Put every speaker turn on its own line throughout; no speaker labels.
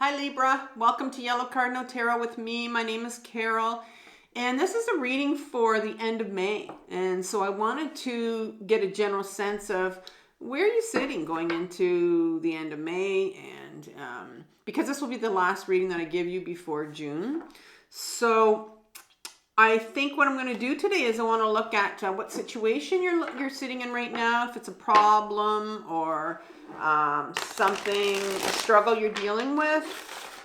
Hi Libra, welcome to Yellow Cardinal Tarot with me. My name is Carol, and this is a reading for the end of May. And so I wanted to get a general sense of where are you sitting going into the end of May, and because this will be the last reading that I give you before June. So I think what I'm going to do today is I want to look at what situation you're sitting in right now, if it's a problem or something, a struggle you're dealing with.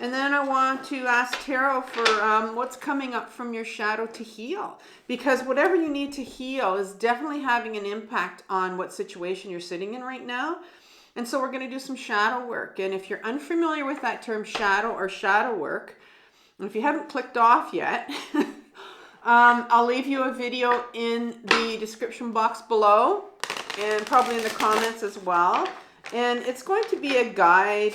And then I want to ask Tarot for what's coming up from your shadow to heal. Because whatever you need to heal is definitely having an impact on what situation you're sitting in right now. And so we're going to do some shadow work. And if you're unfamiliar with that term shadow or shadow work, and if you haven't clicked off yet, I'll leave you a video in the description box below and probably in the comments as well. And it's going to be a guide,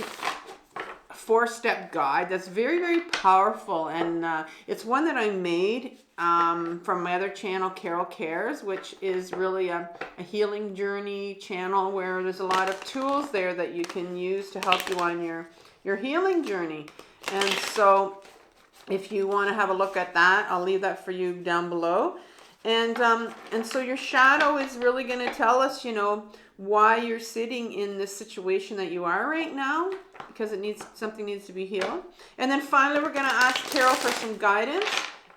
a 4-step guide that's very, very powerful. And it's one that I made from my other channel, Carol Cares, which is really a healing journey channel where there's a lot of tools there that you can use to help you on your healing journey. And so if you want to have a look at that, I'll leave that for you down below. And so your shadow is really going to tell us, you know, why you're sitting in this situation that you are right now, because something needs to be healed. And then finally, we're going to ask Tarot for some guidance.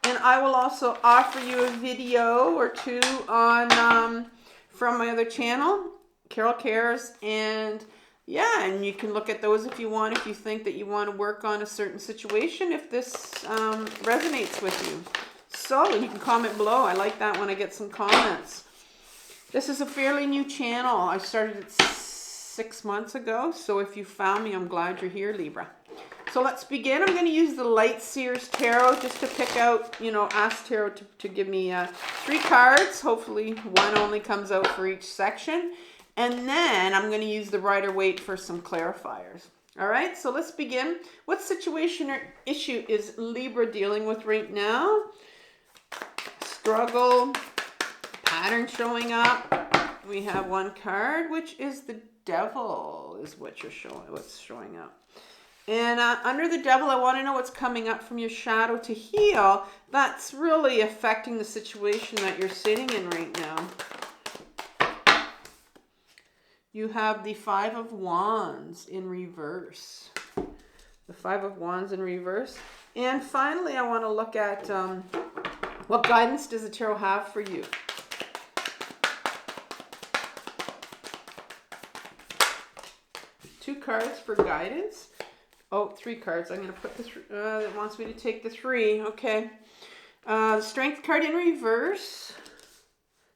And I will also offer you a video or two on from my other channel, Carol Cares, and yeah, and you can look at those if you want, if you think that you want to work on a certain situation, if this resonates with you. So you can comment below. I like that when I get some comments. This is a fairly new channel. I started it 6 months ago. So if you found me, I'm glad you're here, Libra. So let's begin. I'm going to use the Light Seers Tarot just to pick out, you know, ask Tarot to give me 3 cards. Hopefully one only comes out for each section. And then I'm going to use the Rider-Waite for some clarifiers. All right, so let's begin. What situation or issue is Libra dealing with right now? Struggle, pattern showing up. We have one card, which is the Devil, is what you're showing. What's showing up. And under the Devil, I want to know what's coming up from your shadow to heal. That's really affecting the situation that you're sitting in right now. You have the 5 of Wands in reverse. The 5 of Wands in reverse. And finally, I want to look at what guidance does the Tarot have for you? Two cards for guidance. Oh, 3 cards. I'm going to put the that wants me to take the 3. Okay. The Strength card in reverse.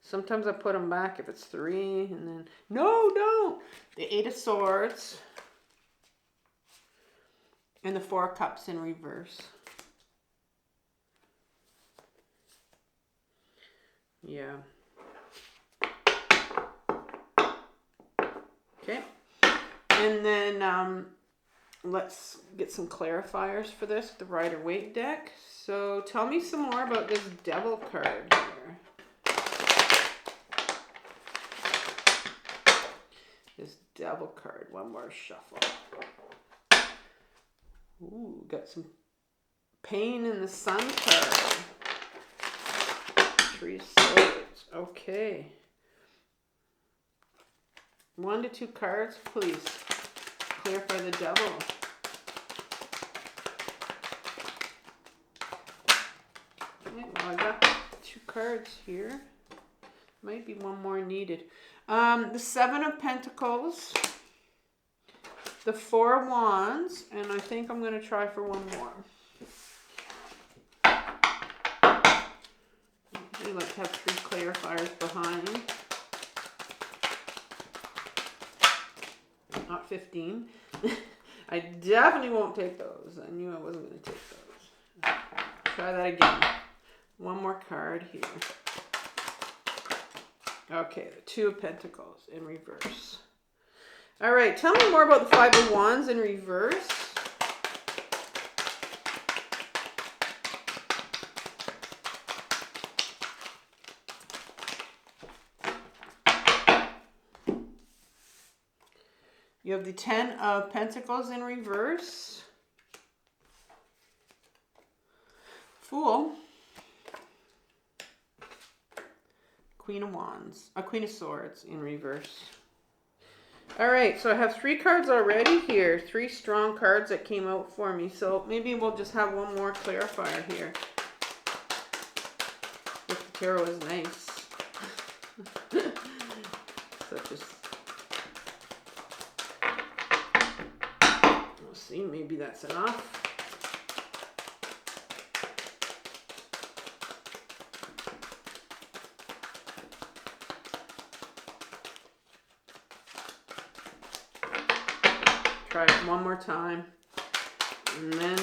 Sometimes I put them back if it's 3, and then, no, don't. The 8 of Swords. And the 4 of Cups in reverse. Yeah. Okay. And then let's get some clarifiers for this, the Rider-Waite deck. So tell me some more about this Devil card here. This Devil card, one more shuffle. Ooh, got some Pain in the Sun card. 3 Swords. Okay. 1 to 2 cards, please. Clarify the Devil. Okay, well, I got 2 cards here. Might be one more needed. The 7 of Pentacles, the 4 of Wands, and I think I'm going to try for one more. I like to have 3 clarifiers behind. Not 15. I definitely won't take those. I knew I wasn't going to take those. Try that again. One more card here. Okay, the 2 of Pentacles in reverse. All right, tell me more about the 5 of Wands in reverse. You have the 10 of Pentacles in reverse. Fool. Queen of Wands. A Queen of Swords in reverse. All right, so I have 3 cards already here. 3 strong cards that came out for me. So maybe we'll just have one more clarifier here. If the tarot is nice. So just... We'll see, maybe that's enough. Try it one more time. And then,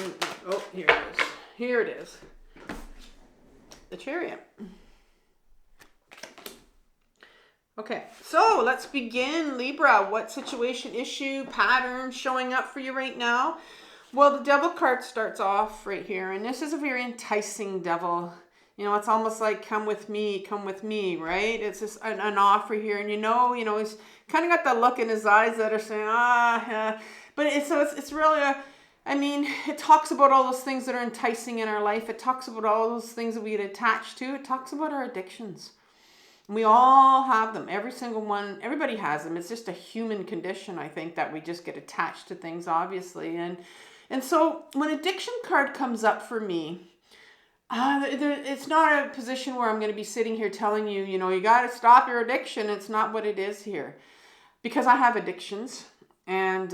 oh, here it is. Here it is. The Chariot. Okay, so let's begin. Libra, what situation, issue, pattern showing up for you right now? Well, the Devil card starts off right here, and this is a very enticing devil. You know, it's almost like come with me, right? It's just an offer here, and you know, he's kind of got that look in his eyes that are saying, yeah. But it's really I mean, it talks about all those things that are enticing in our life. It talks about all those things that we get attached to. It talks about our addictions. We all have them. Every single one, everybody has them. It's just a human condition, I think, that we just get attached to things, obviously. And so when addiction card comes up for me, it's not a position where I'm going to be sitting here telling you, you got to stop your addiction. It's not what it is here. Because I have addictions. And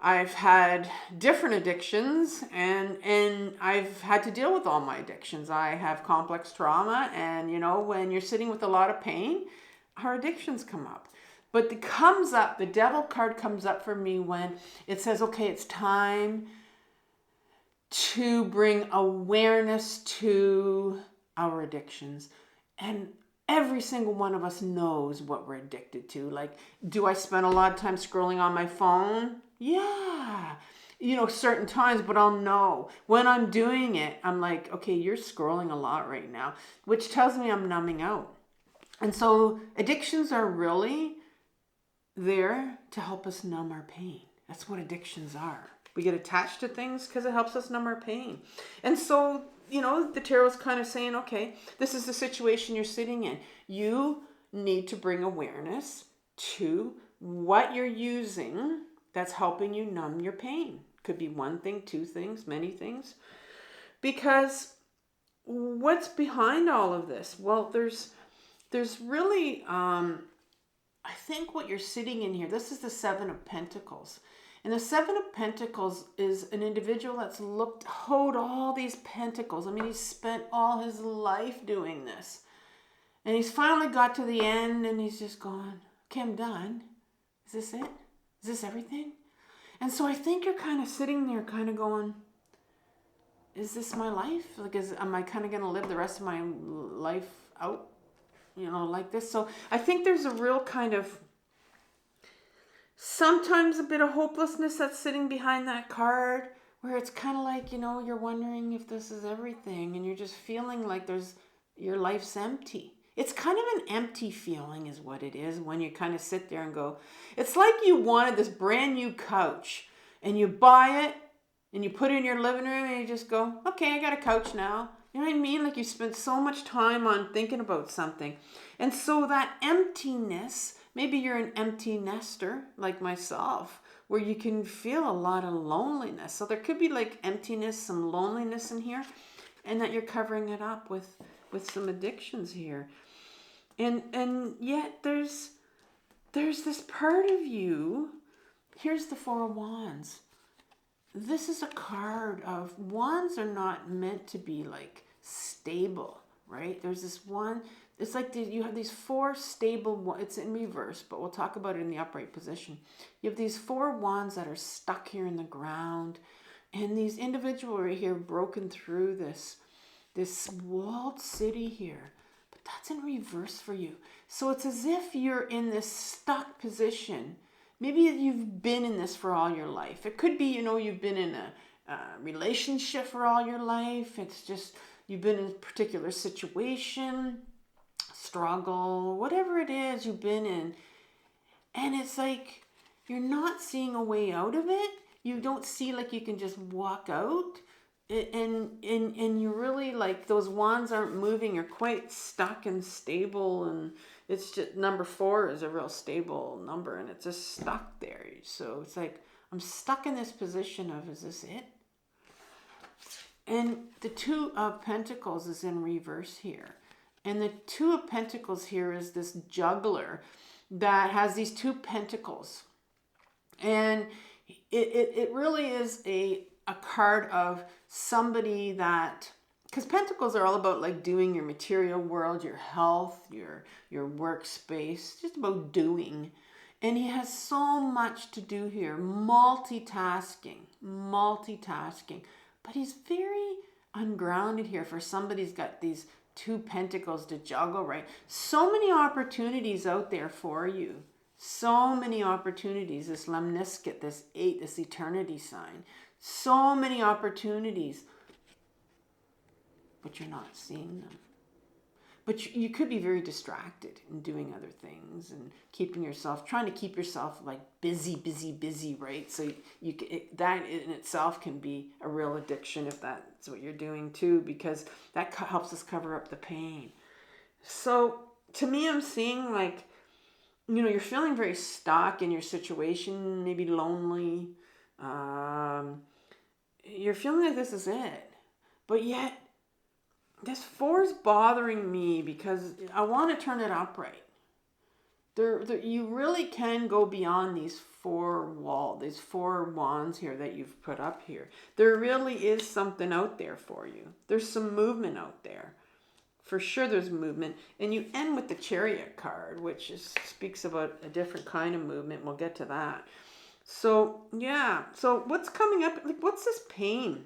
I've had different addictions, and I've had to deal with all my addictions. I have complex trauma, and when you're sitting with a lot of pain, our addictions come up. But the Devil card comes up for me when it says, okay, it's time to bring awareness to our addictions. And every single one of us knows what we're addicted to. Like, do I spend a lot of time scrolling on my phone? Yeah. Certain times, but I'll know. When I'm doing it, I'm like, okay, you're scrolling a lot right now, which tells me I'm numbing out. And so addictions are really there to help us numb our pain. That's what addictions are. We get attached to things because it helps us numb our pain. And so, the tarot's kind of saying, okay, this is the situation you're sitting in. You need to bring awareness to what you're using that's helping you numb your pain. Could be one thing, 2 things, many things. Because what's behind all of this? Well, there's really, I think what you're sitting in here, this is the 7 of Pentacles. And the 7 of Pentacles is an individual that's hold all these pentacles. I mean, he's spent all his life doing this. And he's finally got to the end, and he's just gone, okay, I'm done. Is this it? Is this everything? And so I think you're kind of sitting there kind of going, is this my life? Like, am I kind of going to live the rest of my life out, like this? So I think there's a real kind of, sometimes a bit of hopelessness that's sitting behind that card, where it's kind of like, you're wondering if this is everything, and you're just feeling like your life's empty. It's kind of an empty feeling is what it is when you kind of sit there and go, it's like you wanted this brand new couch, and you buy it, and you put it in your living room, and you just go, okay, I got a couch now. You know what I mean? Like, you spent so much time on thinking about something. And so that emptiness, maybe you're an empty nester like myself, where you can feel a lot of loneliness. So there could be like emptiness, some loneliness in here, and that you're covering it up with some addictions here. And yet there's this part of you. Here's the 4 of Wands. This is a card of, wands are not meant to be like stable, right? There's this one, it's like you have these 4 stable, it's in reverse, but we'll talk about it in the upright position. You have these 4 wands that are stuck here in the ground, and these individuals right here broken through this walled city here, but that's in reverse for you. So it's as if you're in this stuck position. Maybe you've been in this for all your life. It could be, you've been in a relationship for all your life. It's just, you've been in a particular situation, struggle, whatever it is you've been in. And it's like, you're not seeing a way out of it. You don't see like you can just walk out. and you really like those wands aren't moving. You're quite stuck and stable, and it's just number 4 is a real stable number, and it's just stuck there. So it's like I'm stuck in this position of, is this it? And the 2 of Pentacles is in reverse here, and the 2 of Pentacles here is this juggler that has these 2 pentacles, and it really is a card of somebody that, because Pentacles are all about like doing your material world, your health, your workspace, just about doing. And he has so much to do here, multitasking. But he's very ungrounded here for somebody who's got these 2 pentacles to juggle, right? So many opportunities out there for you. So many opportunities. This lemniscate, this 8, this eternity sign. So many opportunities. But you're not seeing them. But you could be very distracted in doing other things and trying to keep yourself like busy, right? So that in itself can be a real addiction if that's what you're doing too, because that helps us cover up the pain. So to me, I'm seeing like, you're feeling very stuck in your situation, maybe lonely. You're feeling like this is it. But yet, this 4 is bothering me because I want to turn it upright. You really can go beyond these 4 wands here that you've put up here. There really is something out there for you. There's some movement out there. For sure there's movement. And you end with the Chariot card, which speaks about a different kind of movement. We'll get to that. So, yeah. So what's coming up? Like, what's this pain?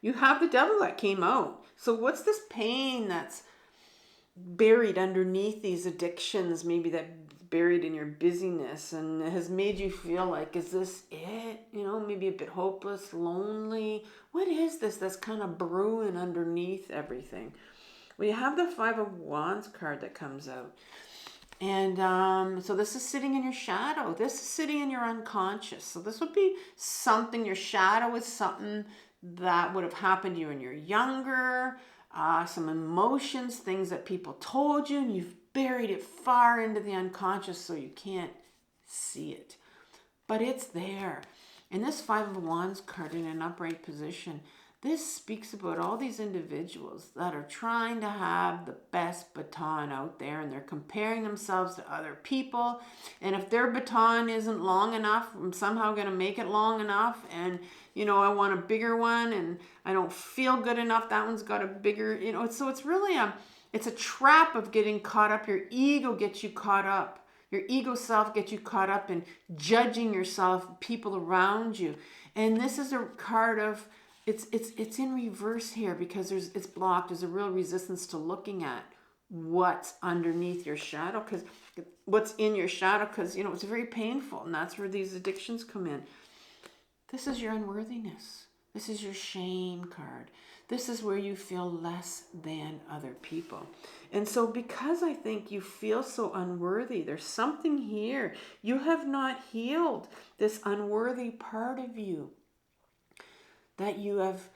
You have the Devil that came out. So what's this pain that's buried underneath these addictions, maybe that buried in your busyness, and has made you feel like, is this it? Maybe a bit hopeless, lonely. What is this that's kind of brewing underneath everything? Well, you have the 5 of Wands card that comes out. And so this is sitting in your shadow. This is sitting in your unconscious. So this would be something, your shadow is something that would have happened to you when you're younger, some emotions, things that people told you, and you've buried it far into the unconscious so you can't see it. But it's there. And this 5 of Wands card in an upright position, this speaks about all these individuals that are trying to have the best baton out there, and they're comparing themselves to other people. And if their baton isn't long enough, I'm somehow going to make it long enough. And, I want a bigger one, and I don't feel good enough. That one's got a bigger, so it's really it's a trap of getting caught up. Your ego gets you caught up. Your ego self gets you caught up in judging yourself, people around you. And this is a card of, it's in reverse here because it's blocked. There's a real resistance to looking at what's underneath your shadow, because what's in your shadow, because it's very painful, and that's where these addictions come in. This is your unworthiness. This is your shame card. This is where you feel less than other people. And so because I think you feel so unworthy, there's something here. You have not healed this unworthy part of you that you have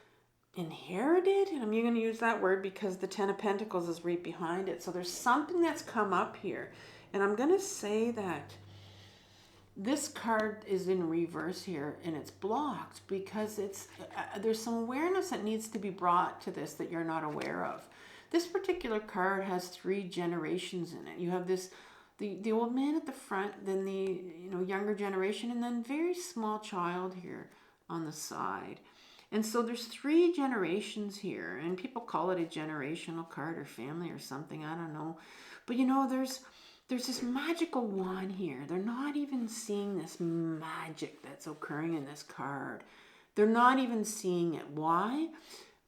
inherited. And I'm going to use that word because the 10 of Pentacles is right behind it. So there's something that's come up here. And I'm going to say that this card is in reverse here, and it's blocked because there's some awareness that needs to be brought to this that you're not aware of. This particular card has 3 generations in it. You have the old man at the front, then the younger generation, and then very small child here on the side. And so there's 3 generations here, and people call it a generational card or family or something, I don't know. But there's this magical wand here. They're not even seeing this magic that's occurring in this card. They're not even seeing it. Why?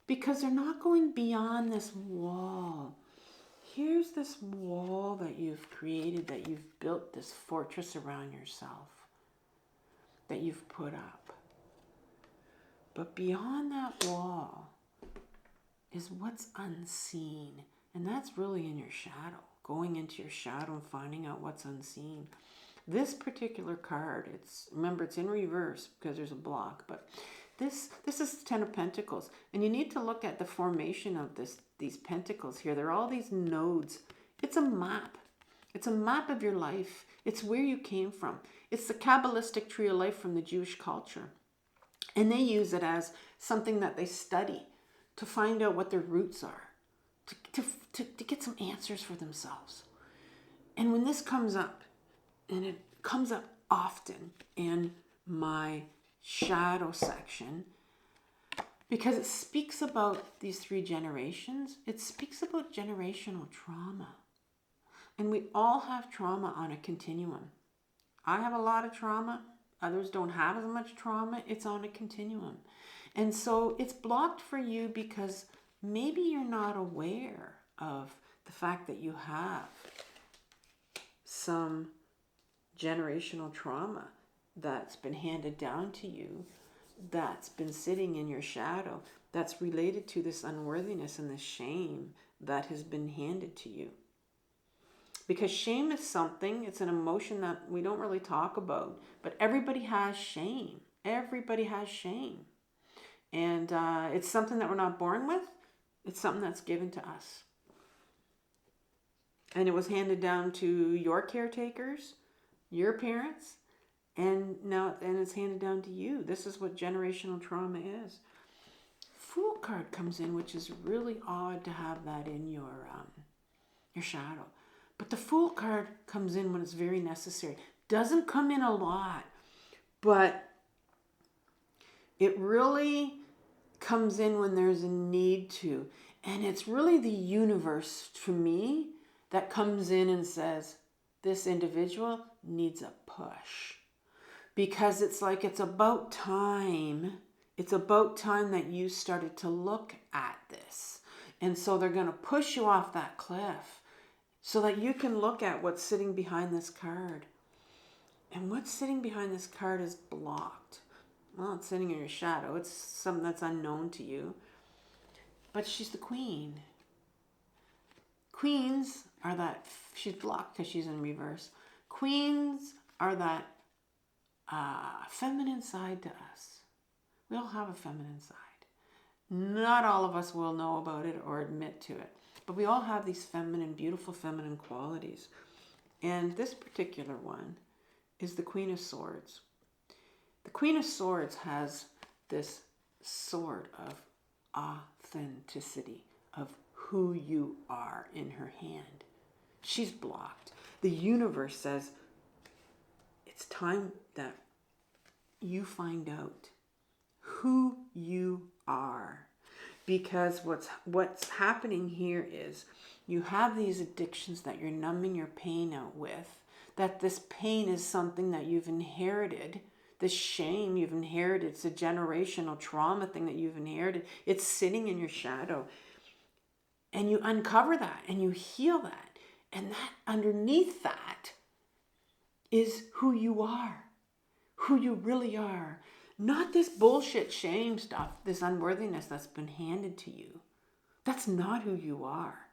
Because they're not going beyond this wall. Here's this wall that you've created, that you've built, this fortress around yourself that you've put up. But beyond that wall is what's unseen. And that's really in your shadow. Going into your shadow and finding out what's unseen. This particular card, remember it's in reverse because there's a block, but This is the Ten of Pentacles. And you need to look at the formation of these pentacles here. There are all these nodes. It's a map. It's a map of your life. It's where you came from. It's the Kabbalistic tree of life from the Jewish culture. And they use it as something that they study to find out what their roots are, to get some answers for themselves. And when this comes up, and it comes up often in my shadow section, because it speaks about these 3 generations, it speaks about generational trauma. And we all have trauma on a continuum. I have a lot of trauma. Others don't have as much trauma. It's on a continuum. And so it's blocked for you because maybe you're not aware of the fact that you have some generational trauma that's been handed down to you, that's been sitting in your shadow, that's related to this unworthiness and the shame that has been handed to you. Because shame is something, it's an emotion that we don't really talk about, but everybody has shame. Everybody has shame. And it's something that we're not born with. It's something that's given to us. And it was handed down to your caretakers, your parents, and it's handed down to you. This is what generational trauma is. Fool card comes in, which is really odd to have that in your shadow. But the Fool card comes in when it's very necessary. Doesn't come in a lot, but it really comes in when there's a need to. And it's really the universe, to me, that comes in and says, this individual needs a push. Because it's like, it's about time. It's about time that you started to look at this. And so they're going to push you off that cliff so that you can look at what's sitting behind this card. And what's sitting behind this card is blocked. Well, it's sitting in your shadow. It's something that's unknown to you. But she's the queen. Queens are that, she's blocked because she's in reverse. Queens are that feminine side to us. We all have a feminine side. Not all of us will know about it or admit to it. But we all have these feminine, beautiful feminine qualities. And this particular one is the Queen of Swords. The Queen of Swords has this sword of authenticity, of who you are in her hand. She's blocked. The universe says, it's time that you find out who you are. Because what's happening here is you have these addictions that you're numbing your pain out with, that this pain is something that you've inherited. The shame you've inherited, it's a generational trauma thing that you've inherited. It's sitting in your shadow. And you uncover that and you heal that. And that underneath that is who you are, who you really are. Not this bullshit shame stuff, this unworthiness that's been handed to you. That's not who you are.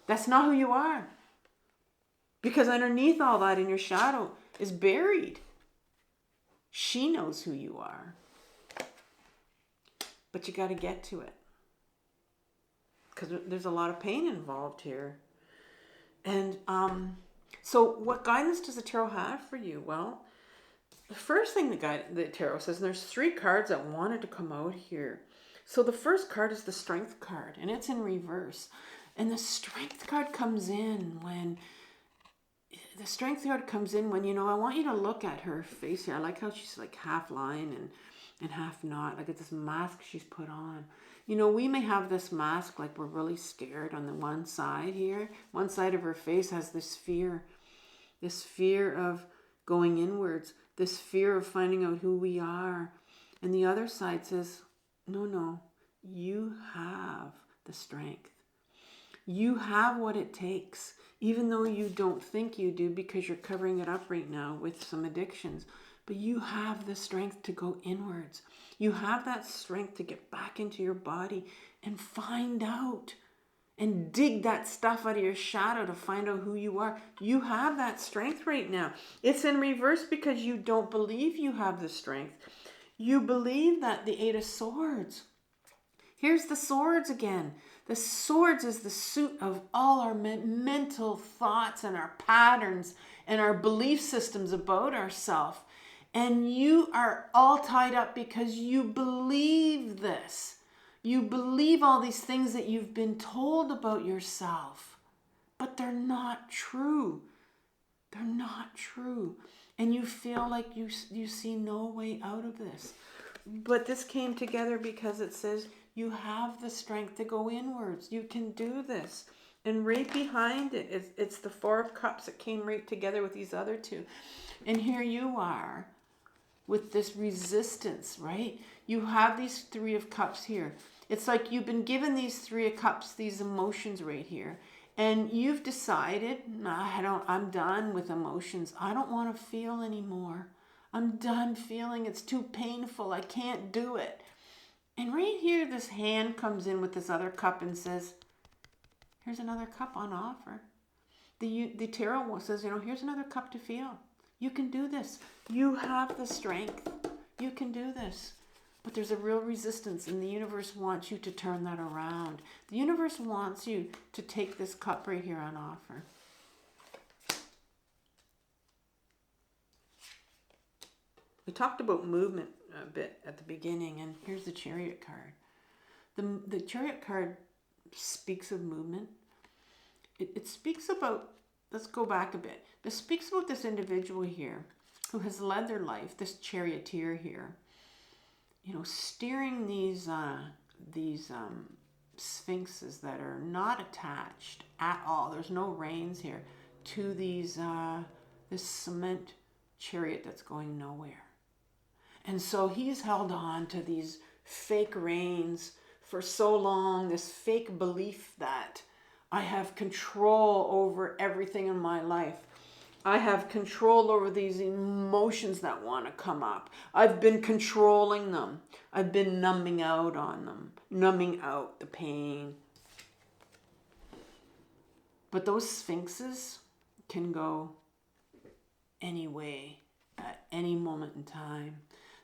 That's not who you are. Because underneath all that in your shadow is buried. She knows who you are. But you got to get to it. Because there's a lot of pain involved here. And so what guidance does the tarot have for you? Well, the first thing the tarot says, and there's 3 cards that wanted to come out here. So the first card is the Strength card, and it's in reverse. And the Strength card comes in when, I want you to look at her face here. I like how she's like half lying and half not. Like it's this mask she's put on. We may have this mask like we're really scared on the one side here. One side of her face has this fear of going inwards, this fear of finding out who we are. And the other side says, no, you have the strength. You have what it takes, even though you don't think you do because you're covering it up right now with some addictions. But you have the strength to go inwards. You have that strength to get back into your body and find out and dig that stuff out of your shadow to find out who you are. You have that strength right now. It's in reverse because you don't believe you have the strength. You believe that the Eight of Swords. Here's the swords again. The swords is the suit of all our mental thoughts and our patterns and our belief systems about ourselves. And you are all tied up because you believe this. You believe all these things that you've been told about yourself, but they're not true. They're not true. And you feel like you see no way out of this. But this came together because it says you have the strength to go inwards. You can do this. And right behind it, it's the Four of Cups that came right together with these other two. And here you are with this resistance, right? You have these Three of Cups here. It's like you've been given these Three of Cups, these emotions right here. And you've decided, I'm done with emotions. I don't want to feel anymore. I'm done feeling. It's too painful. I can't do it. And right here, this hand comes in with this other cup and says, here's another cup on offer. The tarot says, here's another cup to feel. You can do this. You have the strength. You can do this. But there's a real resistance, and the universe wants you to turn that around. The universe wants you to take this cup right here on offer. We talked about movement a bit at the beginning, and here's the Chariot card. The Chariot card speaks of movement. It speaks about, let's go back a bit. It speaks about this individual here who has led their life, this charioteer here, steering these sphinxes that are not attached at all. There's no reins here to these this cement chariot that's going nowhere. And so he's held on to these fake reins for so long, this fake belief that I have control over everything in my life. I have control over these emotions that want to come up. I've been controlling them. I've been numbing out on them, numbing out the pain. But those sphinxes can go any way at any moment in time.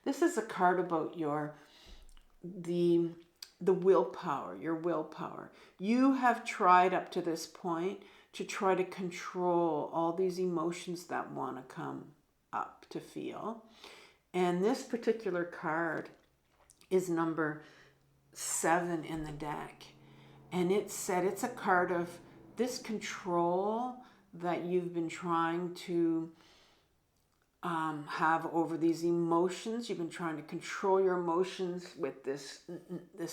This is a card about the willpower, your willpower. You have tried up to this point to try to control all these emotions that want to come up to feel. And this particular card is number 7 in the deck. And it said it's a card of this control that you've been trying to have over these emotions. You've been trying to control your emotions with this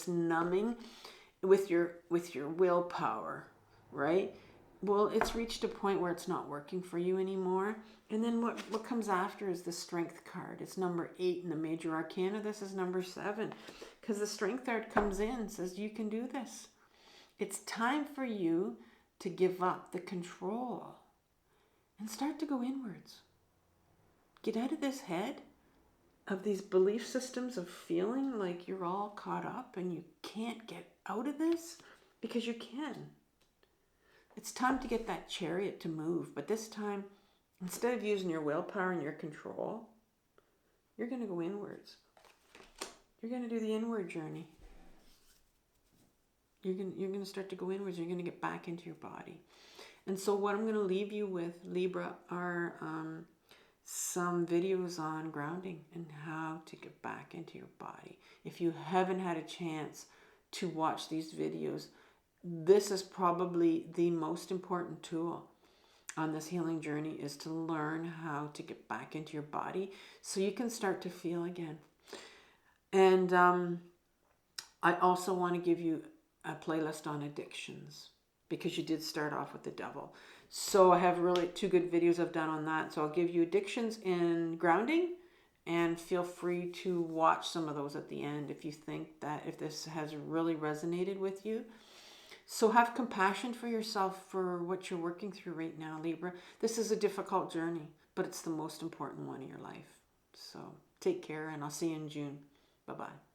numbing, with your willpower, right? Well, it's reached a point where it's not working for you anymore. And then what comes after is the Strength card. It's number 8 in the Major Arcana. This is number 7. Because the Strength card comes in and says, you can do this. It's time for you to give up the control and start to go inwards. Get out of this head of these belief systems of feeling like you're all caught up and you can't get out of this, because you can. It's time to get that chariot to move. But this time, instead of using your willpower and your control, you're going to go inwards. You're going to do the inward journey. You're going to start to go inwards. You're going to get back into your body. And so what I'm going to leave you with, Libra, are some videos on grounding and how to get back into your body. If you haven't had a chance to watch these videos, this is probably the most important tool on this healing journey, is to learn how to get back into your body so you can start to feel again. And I also want to give you a playlist on addictions, because you did start off with the devil. So I have really 2 good videos I've done on that. So I'll give you addictions and grounding, and feel free to watch some of those at the end if you think that, if this has really resonated with you. So have compassion for yourself for what you're working through right now, Libra. This is a difficult journey, but it's the most important one in your life. So take care, and I'll see you in June. Bye-bye.